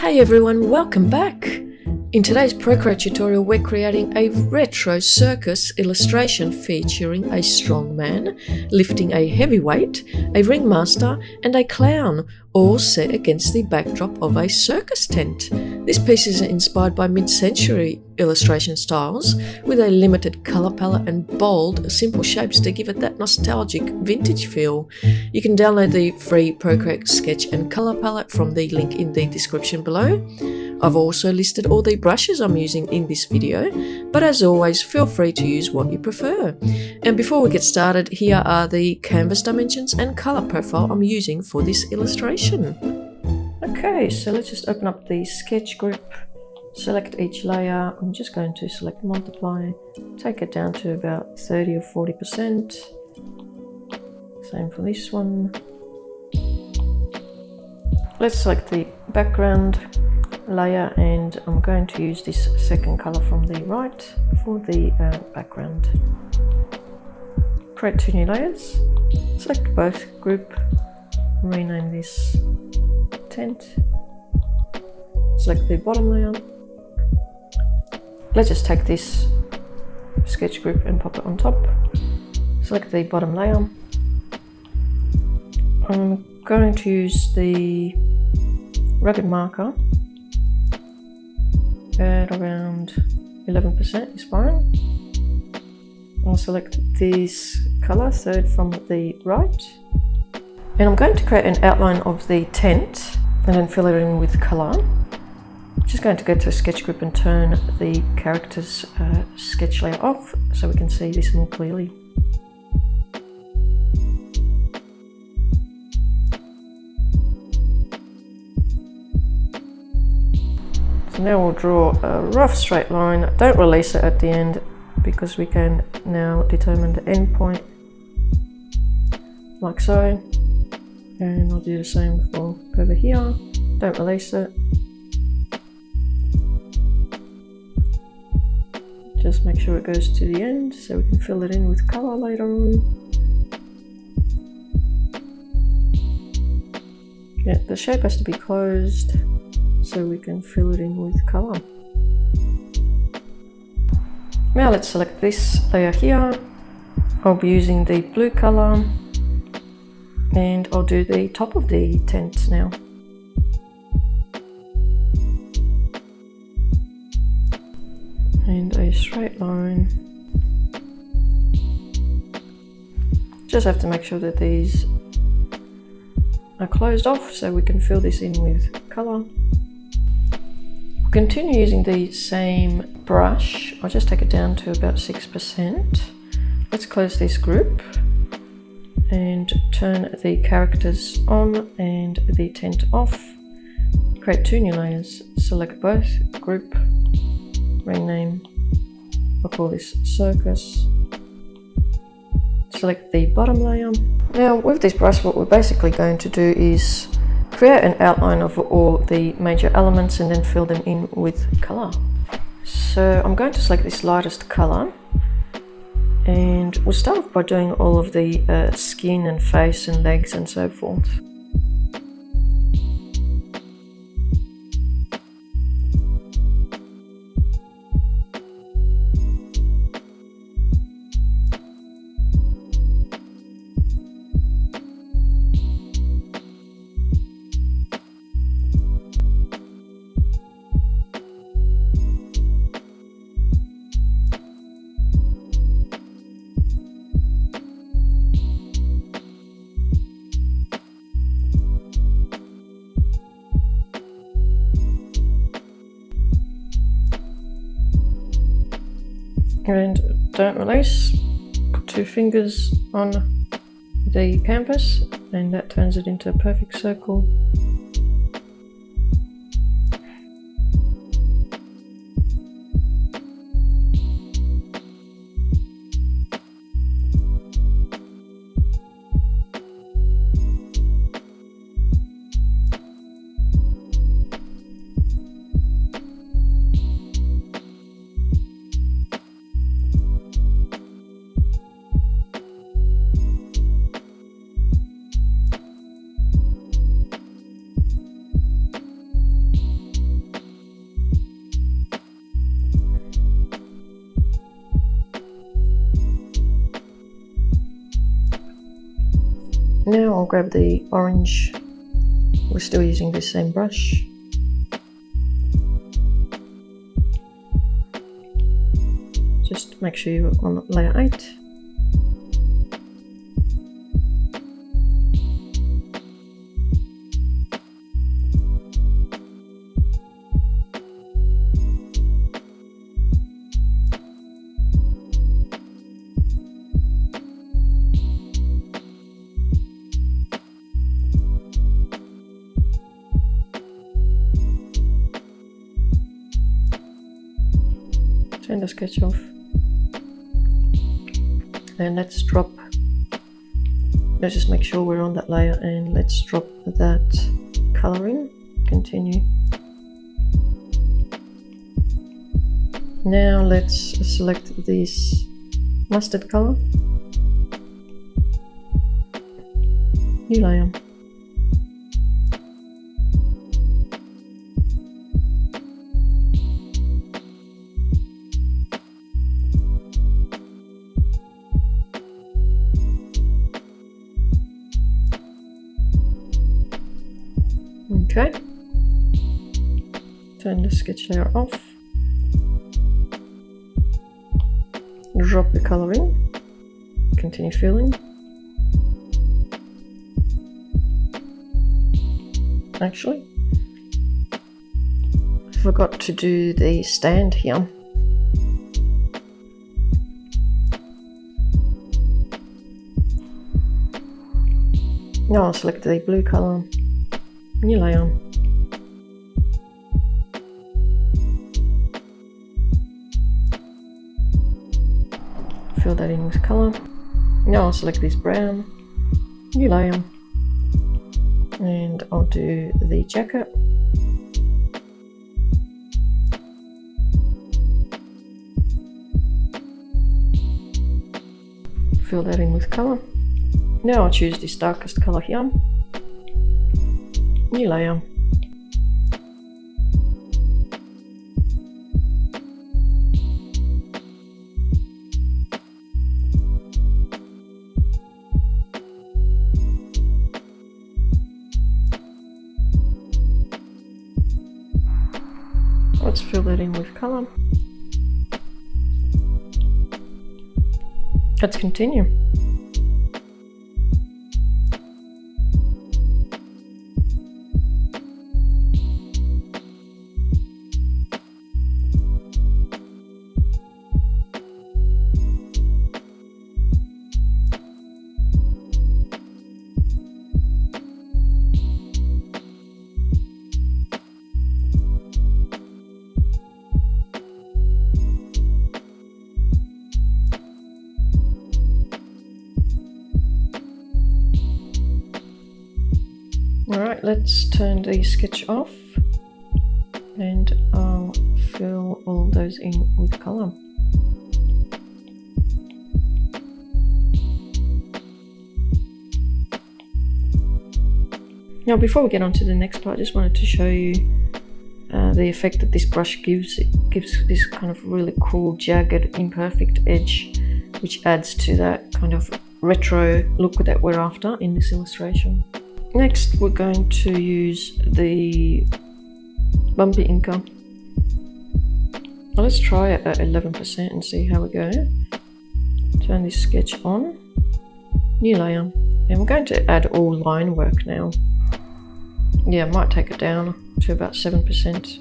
Hey everyone, welcome back! In today's Procreate tutorial we're creating a retro circus illustration featuring a strongman, lifting a heavyweight, a ringmaster and a clown, all set against the backdrop of a circus tent. This piece is inspired by mid-century illustration styles with a limited colour palette and bold, simple shapes to give it that nostalgic vintage feel. You can download the free Procreate sketch and colour palette from the link in the description below. I've also listed all the brushes I'm using in this video, but as always feel free to use what you prefer. And before we get started, here are the canvas dimensions and colour profile I'm using for this illustration. Okay, so let's just open up the sketch group, select each layer. I'm just going to select multiply, take it down to about 30 or 40%. Same for this one. Let's select the background layer and I'm going to use this second color from the right for the background. Create two new layers, select both group, rename this tent, select the bottom layer. Let's just take this sketch group and pop it on top, select the bottom layer. I'm going to use the rugged marker at around 11% is fine. I'll select this color, third from the right, and I'm going to create an outline of the tent and then fill it in with color. I'm just going to go to a sketch group and turn the characters sketch layer off so we can see this more clearly. So now we'll draw a rough straight line. Don't release it at the end because we can now determine the end point like so. And I'll do the same for over here. Don't release it. Just make sure it goes to the end so we can fill it in with color later on. Yeah, the shape has to be closed so we can fill it in with color. Now let's select this layer here. I'll be using the blue color and I'll do the top of the tent now. And a straight line. Just have to make sure that these are closed off so we can fill this in with color. Continue using the same brush. I'll just take it down to about 6%. Let's close this group and turn the characters on and the tent off. Create two new layers, select both group, rename, I'll call this circus. Select the bottom layer. Now with this brush what we're basically going to do is create an outline of all the major elements and then fill them in with color. So I'm going to select this lightest color and we'll start off by doing all of the skin and face and legs and so forth. And don't release, put two fingers on the canvas and that turns it into a perfect circle. Now I'll grab the orange. We're still using the same brush. Just make sure you're on layer 8. Turn the sketch off. And let's just make sure we're on that layer, and let's drop that color in. Continue. Now let's select this mustard color. New layer. Okay, turn the sketch layer off, drop the color in, continue filling. Actually, I forgot to do the stand here. Now I'll select the blue color. New layer. Fill that in with color. Now I'll select this brown. New layer. And I'll do the jacket. Fill that in with color. Now I'll choose this darkest color here. New layer. Let's fill that in with color. Let's continue. Alright, let's turn the sketch off, and I'll fill all those in with color. Now before we get on to the next part, I just wanted to show you the effect that this brush gives. It gives this kind of really cool, jagged, imperfect edge, which adds to that kind of retro look that we're after in this illustration. Next, we're going to use the bumpy inker. Well, let's try it at 11% and see how we go. Turn this sketch on, new layer, and we're going to add all line work now. Yeah, I might take it down to about 7%.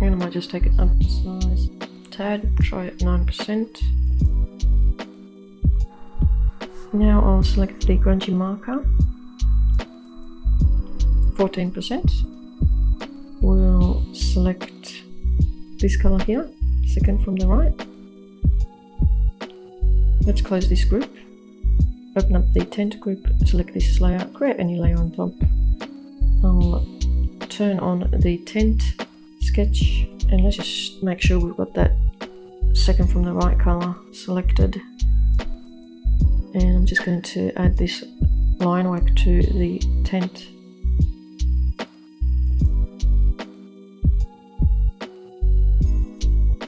And I might just take it up in size a tad, try it 9%. Now I'll select the grungy marker, 14%. We'll select this color here, second from the right. Let's close this group. Open up the tent group, select this layer, create a new layer on top. I'll turn on the tent sketch and let's just make sure we've got that second from the right color selected. And I'm just going to add this line work to the tent.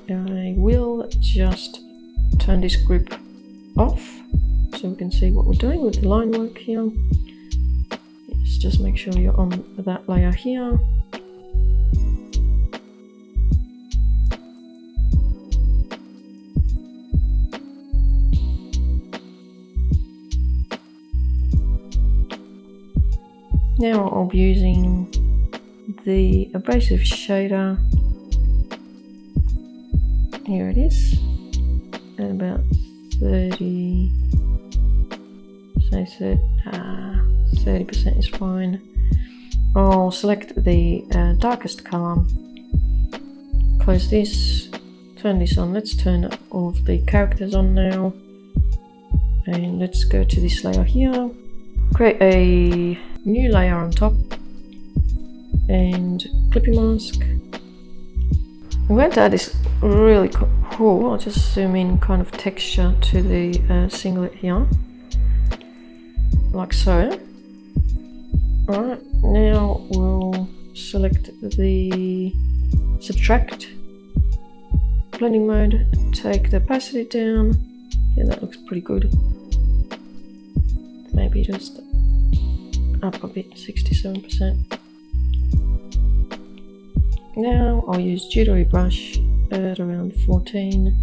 I will just turn this group off so we can see what we're doing with the line work here. Yes, just make sure you're on that layer here. Now I'll be using the abrasive shader. Here it is, at about 30, say 30% is fine. I'll select the darkest color, close this, turn this on. Let's turn all of the characters on now, and let's go to this layer here, create a new layer on top, and clipping mask. I'm going to add this really cool, I'll just zoom in, kind of texture to the singlet here, like so. Alright, now we'll select the subtract blending mode, take the opacity down. Yeah, that looks pretty good. Maybe just up a bit, 67%. Now I'll use jewelry brush at around 14.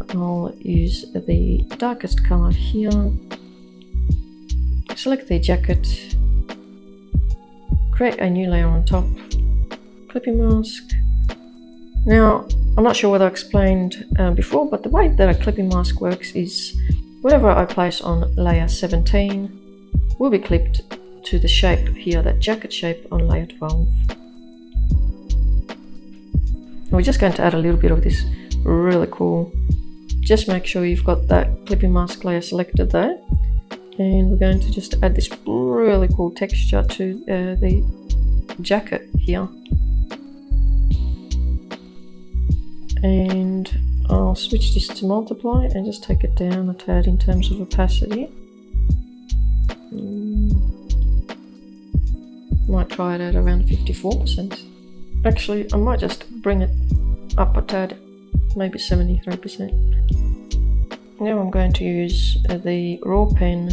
I'll use the darkest color here. Select the jacket, create a new layer on top, clipping mask. Now I'm not sure whether I explained before, but the way that a clipping mask works is whatever I place on layer 17 will be clipped to the shape here, that jacket shape on layer 12. We're just going to add a little bit of this really cool. Just make sure you've got that clipping mask layer selected there. And we're going to just add this really cool texture to the jacket here. And I'll switch this to multiply and just take it down a tad in terms of opacity. Might try it at around 54%. Actually, I might just bring it up a tad, maybe 73%. Now I'm going to use the raw pen,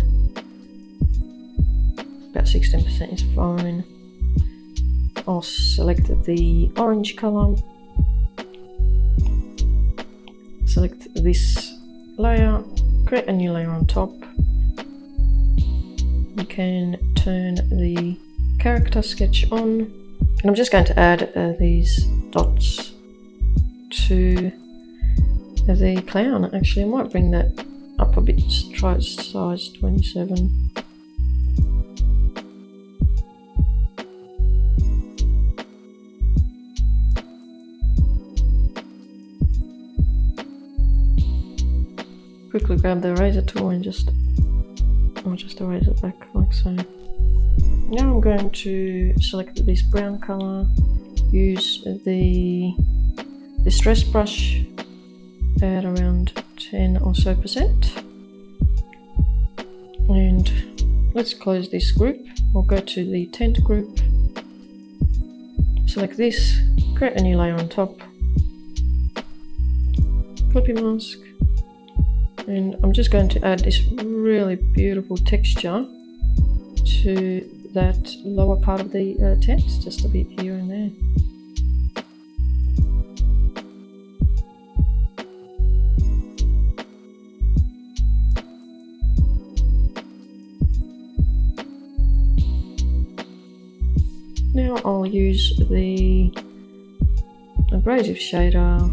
about 16% is fine. I'll select the orange color, select this layer, create a new layer on top. You can turn the character sketch on, and I'm just going to add these dots to the clown. Actually, I might bring that up a bit, try size 27. Quickly grab the eraser tool and I'll just erase it back like so. Now I'm going to select this brown color, use the distress brush at around 10 or so %. And let's close this group. We'll go to the tent group, select this, create a new layer on top, clipping mask, and I'm just going to add this really beautiful texture to that lower part of the tent, just a bit here and there. Now I'll use the abrasive shader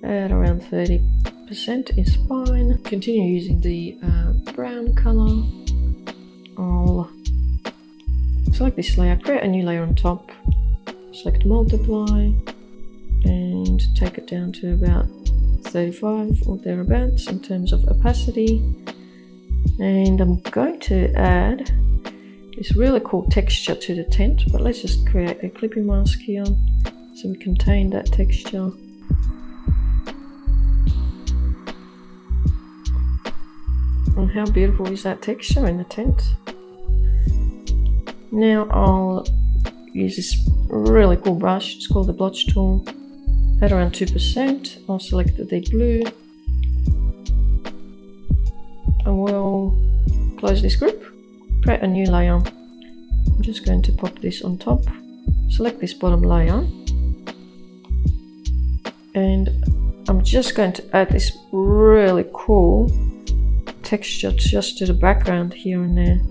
at around 30% is fine. Continue using the brown color. I'll select this layer, create a new layer on top, select multiply, and take it down to about 35 or thereabouts in terms of opacity. And I'm going to add this really cool texture to the tent, but let's just create a clipping mask here so we contain that texture. And how beautiful is that texture in the tent? Now I'll use this really cool brush. It's called the blotch tool. At around 2%, I'll select the blue. I will close this group, create a new layer. I'm just going to pop this on top, select this bottom layer, and I'm just going to add this really cool texture just to the background here and there.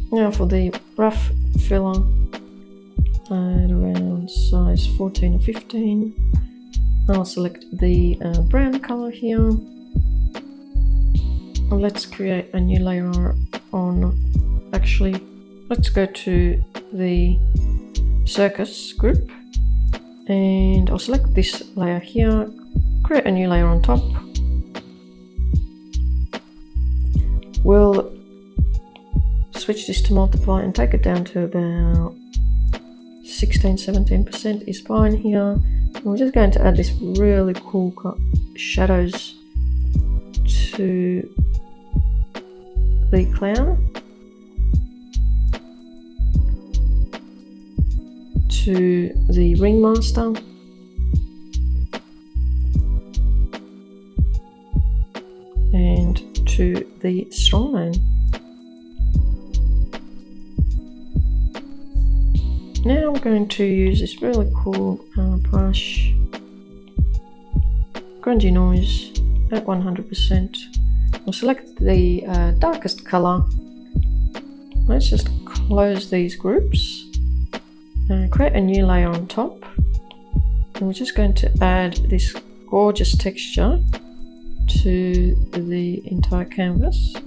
Now for the rough filler, at around size 14 or 15, I'll select the brown color here. Let's create a new layer on, actually, let's go to the circus group, and I'll select this layer here, create a new layer on top. We'll switch this to multiply and take it down to about 16-17% is fine here. And we're just going to add this really cool shadows to the clown, to the ringmaster, and to the strongman. Now I'm going to use this really cool brush, grungy noise at 100%. We'll select the darkest color. Let's just close these groups, create a new layer on top, and we're just going to add this gorgeous texture to the entire canvas,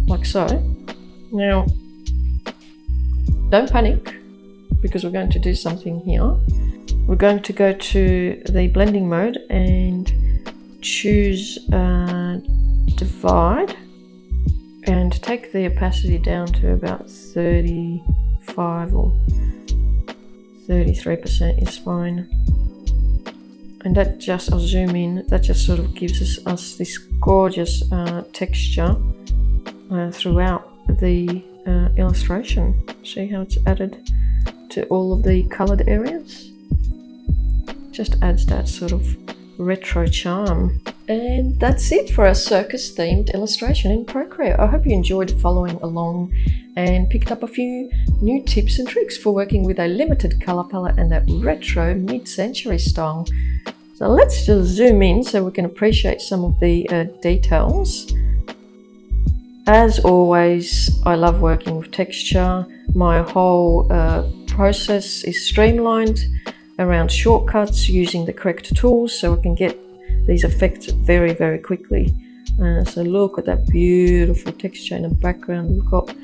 like so. Now, don't panic, because we're going to do something here. We're going to go to the blending mode and choose divide, and take the opacity down to about 35 or 33% is fine. And that just, I'll zoom in, that just sort of gives us this gorgeous texture throughout the illustration. See how it's added to all of the colored areas? Just adds that sort of retro charm. And that's it for our circus themed illustration in Procreate. I hope you enjoyed following along and picked up a few new tips and tricks for working with a limited color palette and that retro mid-century style. So let's just zoom in so we can appreciate some of the details. As always, I love working with texture. My whole process is streamlined around shortcuts using the correct tools, so I can get these effects very, very quickly. So look at that beautiful texture in the background. We've got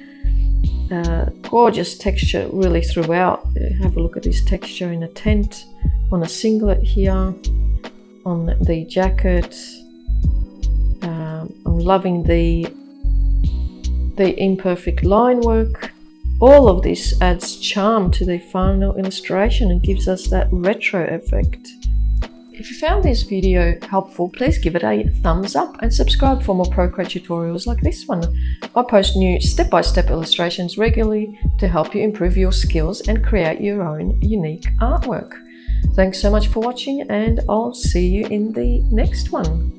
gorgeous texture really throughout. Have a look at this texture in a tent, on a singlet here, on the jacket. I'm loving the imperfect line work. All of this adds charm to the final illustration and gives us that retro effect. If you found this video helpful, please give it a thumbs up and subscribe for more Procreate tutorials like this one. I post new step-by-step illustrations regularly to help you improve your skills and create your own unique artwork. Thanks so much for watching, and I'll see you in the next one.